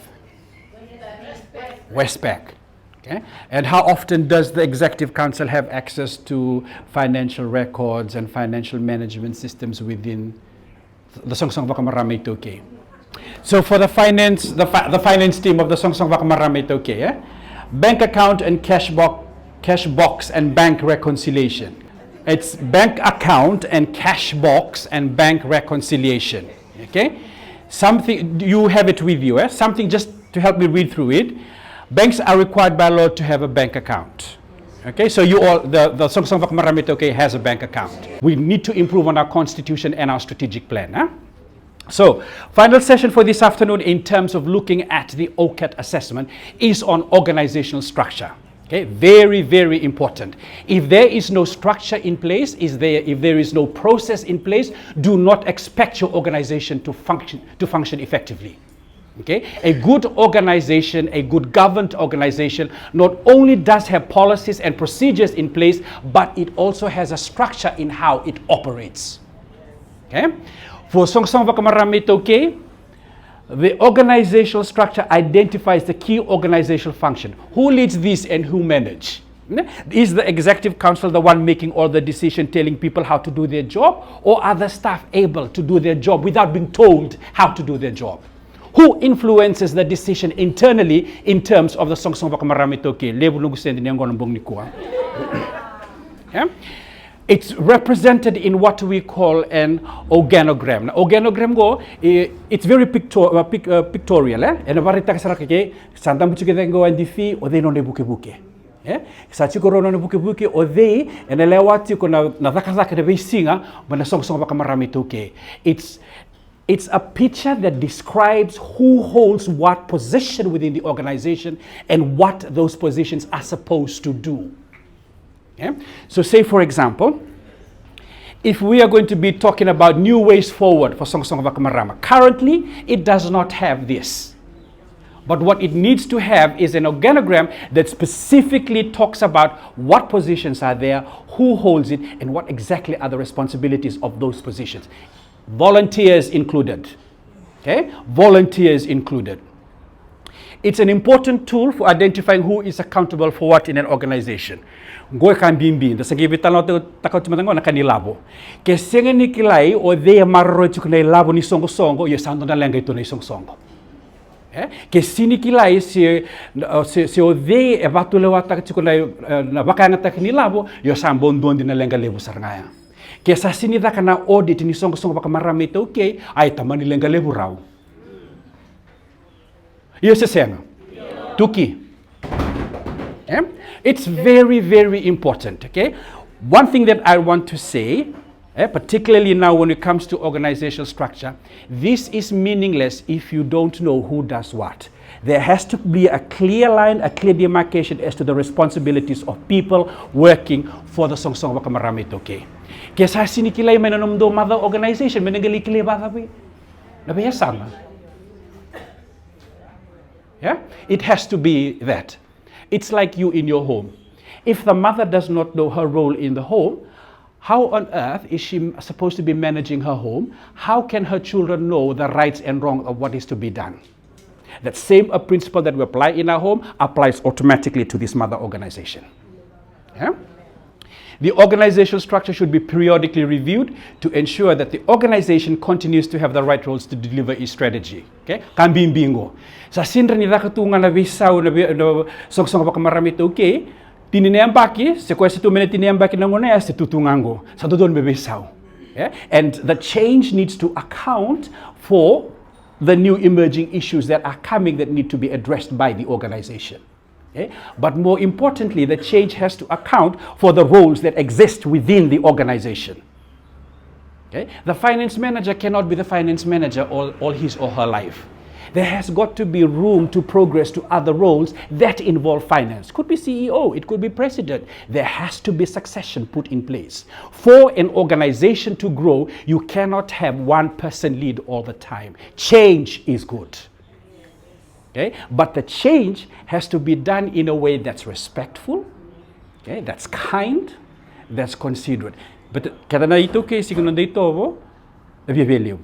Westpac. Okay. And how often does the Executive Council have access to financial records and financial management systems within the Soqosoqo Vakamarama-i-Taukei? So for the finance team of the Soqosoqo Vakamarama-i-Taukei, bank account and cash box and bank reconciliation. It's bank account and cash box and bank reconciliation. Okay, something you have it with you. Something just to help me read through it. Banks are required by law to have a bank account. Okay, so the Soqosoqo Vakamarama-i-Taukei has a bank account. We need to improve on our constitution and our strategic plan. So, final session for this afternoon in terms of looking at the OCAT assessment is on organizational structure. Okay, very, very important. If there is no structure in place, if there is no process in place, do not expect your organization to function effectively. Okay, a good organization, a good governed organization, not only does have policies and procedures in place, but it also has a structure in how it operates. Okay, for Soqosoqo Vakamarama-i-Taukei, the organizational structure identifies the key organizational function. Who leads this and who manage? Is the Executive Council the one making all the decision, telling people how to do their job, or are the staff able to do their job without being told how to do their job? Who influences the decision internally in terms of the Soqosoqo Vakamarama-i-Taukei? It's represented in what we call an organogram. Now, organogram it's very pictorial. And varita kasarake sandam buchike and difi or they no ne buke. Sachiko no buke or they and elewati kona nadakazaka de singa when the Soqosoqo Vakamarama-i-Taukei. It's a picture that describes who holds what position within the organization and what those positions are supposed to do. Okay? So say, for example, if we are going to be talking about new ways forward for Soqosoqo Vakamarama, currently it does not have this. But what it needs to have is an organogram that specifically talks about what positions are there, who holds it, and what exactly are the responsibilities of those positions. Volunteers included. Okay? Volunteers included. It's an important tool for identifying who is accountable for what in an organization. Ngoy kan bimbi, da sagi bitalo takot tumatango na kanilabo. Ke senga ni kilai o de marro chuknai labo ni Soqosoqo yo sando na lenga ito ni Soqosoqo. Ke sini kilai se o de evatu lewata chuknai na bakanga taknilabo yo sambon dondi na lenga lebu sarngaya. Ke sa sini da kana audit ni Soqosoqo Vakamarama-i-Taukei ay tamani lenga lebu raw. Iyo se senga. Tuki. It's very, very important. Okay, one thing that I want to say, particularly now when it comes to organizational structure, this is meaningless if you don't know who does what. There has to be a clear line, a clear demarcation as to the responsibilities of people working for the Soqosoqo Vakamarama-i-Taukei. Kesa sini kilai menanomdo mother organization menengali kilai batabi, nabi sama. Yeah, it has to be that. It's like you in your home. If the mother does not know her role in the home, how on earth is she supposed to be managing her home? How can her children know the rights and wrongs of what is to be done? That same principle that we apply in our home applies automatically to this mother organization. Yeah? The organizational structure should be periodically reviewed to ensure that the organization continues to have the right roles to deliver its strategy. Okay? Kambing bingo. Sa sindra ni dakatunga na bisau na Soqosoqo Vakamarama-i-Taukei, tininiambaki, se kwesi tu menetiniambaki na ngone se tutungango. Sa dodon bebisau. And the change needs to account for the new emerging issues that are coming that need to be addressed by the organization. Okay? But more importantly, the change has to account for the roles that exist within the organization. Okay? The finance manager cannot be the finance manager all his or her life. There has got to be room to progress to other roles that involve finance. Could be CEO, it could be president. There has to be succession put in place. For an organization to grow, you cannot have one person lead all the time. Change is good. Okay? But the change has to be done in a way that's respectful, okay? That's kind, that's considerate. But kada na ito kay siguro dito wo, nabibilyo,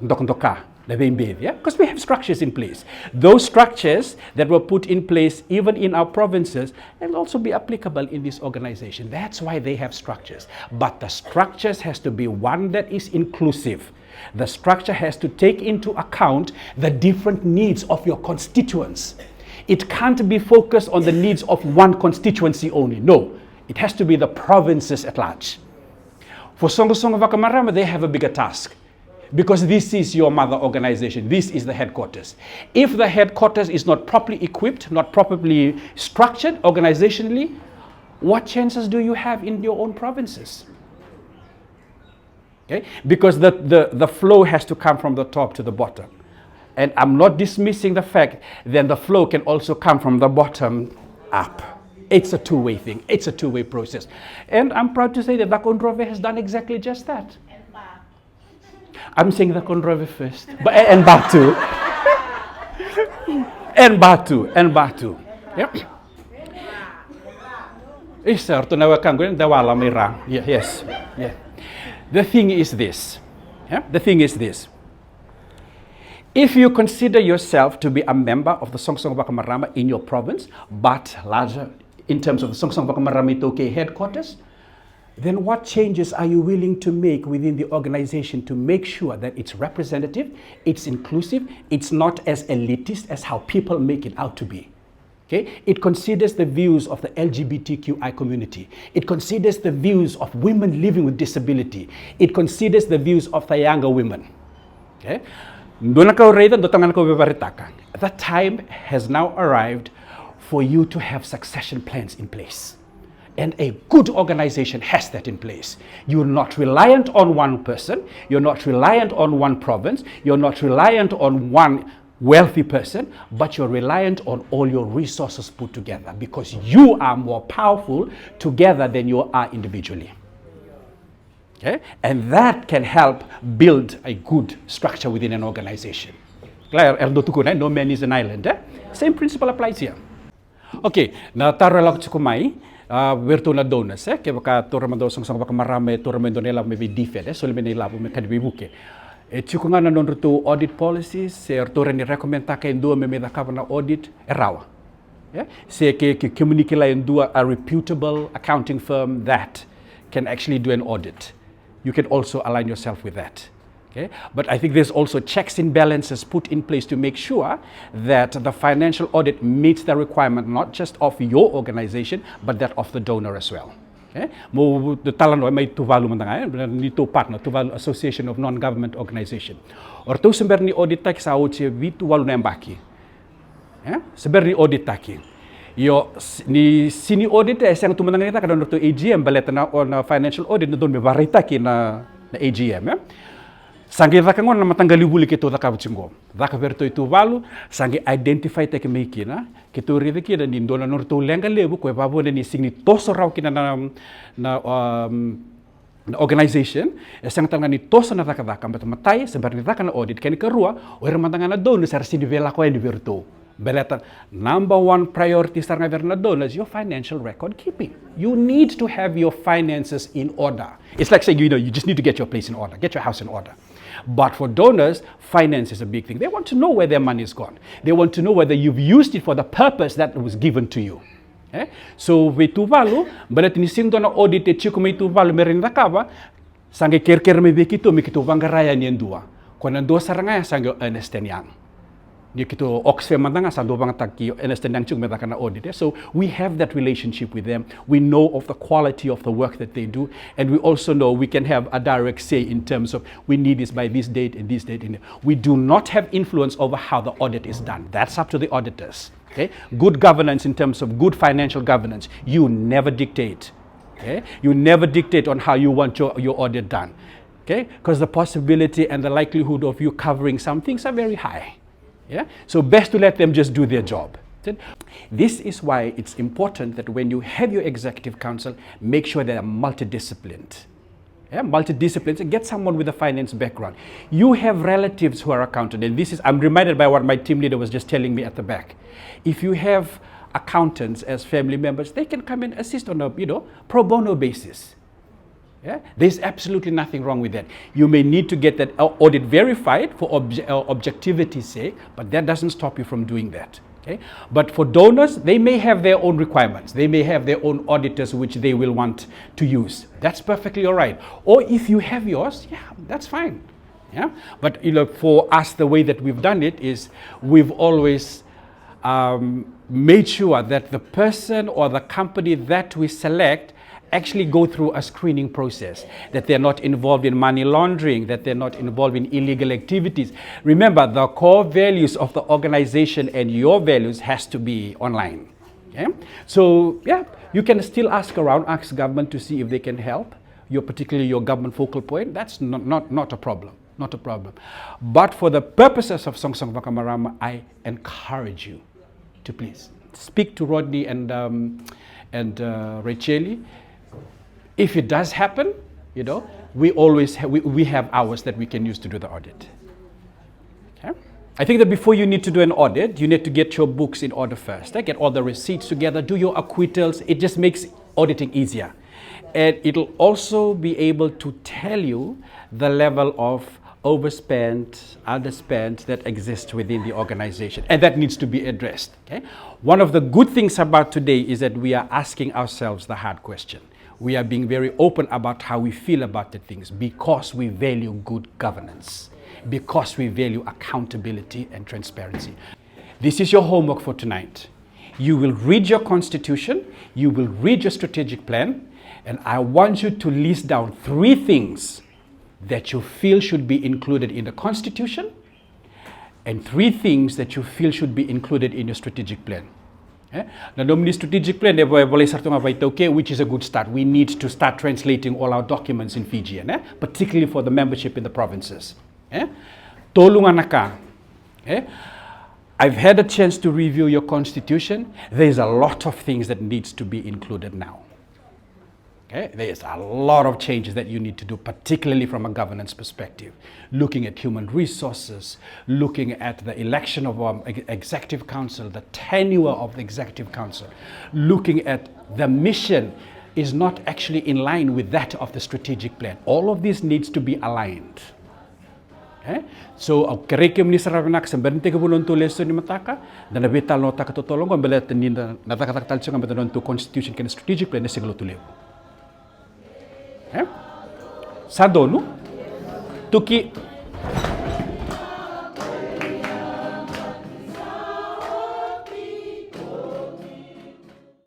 ndok-ndoka, nabimbiv, yeah? Because we have structures in place. Those structures that were put in place even in our provinces will also be applicable in this organization. That's why they have structures. But the structures has to be one that is inclusive. The structure has to take into account the different needs of your constituents. It can't be focused on the needs of one constituency only. No, it has to be the provinces at large. For Soqosoqo Vakamarama, they have a bigger task because this is your mother organization. This is the headquarters. If the headquarters is not properly equipped, not properly structured organizationally, what chances do you have in your own provinces? Okay? Because the flow has to come from the top to the bottom. And I'm not dismissing the fact that the flow can also come from the bottom up. It's a two-way thing. It's a two-way process. And I'm proud to say that the Kondrove has done exactly just that. I'm saying the Kondrove first. But, and Batu. and Batu. And Batu. Yep. Yes. Yeah. The thing is this. Yeah? The thing is this. If you consider yourself to be a member of the Soqosoqo Vakamarama in your province, but larger in terms of the Soqosoqo Vakamarama-i-Taukei headquarters, then what changes are you willing to make within the organization to make sure that it's representative, it's inclusive, it's not as elitist as how people make it out to be? Okay? It considers the views of the LGBTQI community. It considers the views of women living with disability. It considers the views of the younger women. Okay? The time has now arrived for you to have succession plans in place. And a good organization has that in place. You're not reliant on one person. You're not reliant on one province. You're not reliant on one wealthy person, but you're reliant on all your resources put together because you are more powerful together than you are individually. Okay? And that can help build a good structure within an organization. No man is an island. Eh? Same principle applies here. Okay, na taro lang kumai virtu na donors ke baka turma do Soqosoqo Vakamarama turma do nela me defend so le me nela me kadwi buke. Tsukunga na nonrutu audit policies, se ortore ni recommenda ka indua me da na audit erawa. Yeah? Se ke communicate la indua a reputable accounting firm that can actually do an audit. You can also align yourself with that. Okay? But I think there's also checks and balances put in place to make sure that the financial audit meets the requirement not just of your organization, but that of the donor as well. Mo talano may tuvalu man nga nito partner tuvalu Association of Non-Government Organization. Or to sember ni audit tak sa uche vi tuvalu na mbaki. Sember ni audit taki. Yo ni sini audit sang tumanang kita kadon to AGM baleta na on financial audit na don me varita ki na AGM. Sangi vaka ngon na matanggali buli kito da kabutsingo. Vaka verto itu valu sangi identify take me kina kito rive kina ni ndona norto lenga lebu ko babo ni signi toso raw kina na organization sang tanga ni toso na vaka matai sebar ni vaka na audit ken kerua o remantanga na don sar sini vela ko en verto. Beleta number one priority sar na don is your financial record keeping. You need to have your finances in order. It's like saying you just need to get your place in order, get your house in order. But for donors, finance is a big thing. They want to know where their money is gone. They want to know whether you've used it for the purpose that was given to you. So, vetuvalu, balat ni singdo na audit chiku me tuvalu merin nakava, sange kerker me bekito me kito vangaraya ni endua. Kona ndo saranga sange Ernest & Young. Ni kito Oxfam mandanga sa do bang taki Ernest & Young chung medaka na audit. So we have that relationship with them. We know of the quality of the work that they do, and we also know we can have a direct say in terms of we need this by this date and this date. We do not have influence over how the audit is done. That's up to the auditors. Okay? Good governance in terms of good financial governance. You never dictate. Okay? You never dictate on how you want your audit done. Okay? Because the possibility and the likelihood of you covering some things are very high. Yeah? So best to let them just do their job. This is why it's important that when you have your executive council, make sure they are multidisciplined. Yeah, multidisciplined, get someone with a finance background. You have relatives who are accountants, and this is, I'm reminded by what my team leader was just telling me at the back. If you have accountants as family members, they can come and assist on a, pro bono basis. Yeah? There's absolutely nothing wrong with that. You may need to get that audit verified for objectivity's sake, but that doesn't stop you from doing that. Okay? But for donors, they may have their own requirements. They may have their own auditors which they will want to use. That's perfectly all right. Or if you have yours, yeah, that's fine. Yeah? But for us, the way that we've done it is we've always made sure that the person or the company that we select actually go through a screening process, that they're not involved in money laundering, that they're not involved in illegal activities. Remember, the core values of the organization and your values has to be online. Okay? So, yeah, you can still ask around, ask government to see if they can help, particularly your government focal point. That's not a problem. Not a problem. But for the purposes of Soqosoqo Vakamarama, I encourage you to please speak to Rodney and Racheli. If it does happen, we always we have hours that we can use to do the audit. Okay? I think that before you need to do an audit, you need to get your books in order first. Get all the receipts together, do your acquittals. It just makes auditing easier. And it'll also be able to tell you the level of overspent, underspent that exists within the organization. And that needs to be addressed. Okay? One of the good things about today is that we are asking ourselves the hard question. We are being very open about how we feel about the things because we value good governance, because we value accountability and transparency. This is your homework for tonight. You will read your constitution, you will read your strategic plan, and I want you to list down 3 things that you feel should be included in the constitution and 3 things that you feel should be included in your strategic plan. Na nomni strategic plan Taukei, which is a good start. We need to start translating all our documents in Fijian, particularly for the membership in the provinces. Tolunganaka. I've had a chance to review your constitution. There's a lot of things that needs to be included now. There's a lot of changes that you need to do, particularly from a governance perspective. Looking at human resources, looking at the election of our executive council, the tenure of the executive council, looking at the mission is not actually in line with that of the strategic plan. All of this needs to be aligned. So, curriculum ni saranak semberinte kebunon tu lesson ni mataka dan nabital nota katotolong ko belat ni natakatal sing beton tu constitution ken strategic plan ni siglo tulew. Sadonu tuki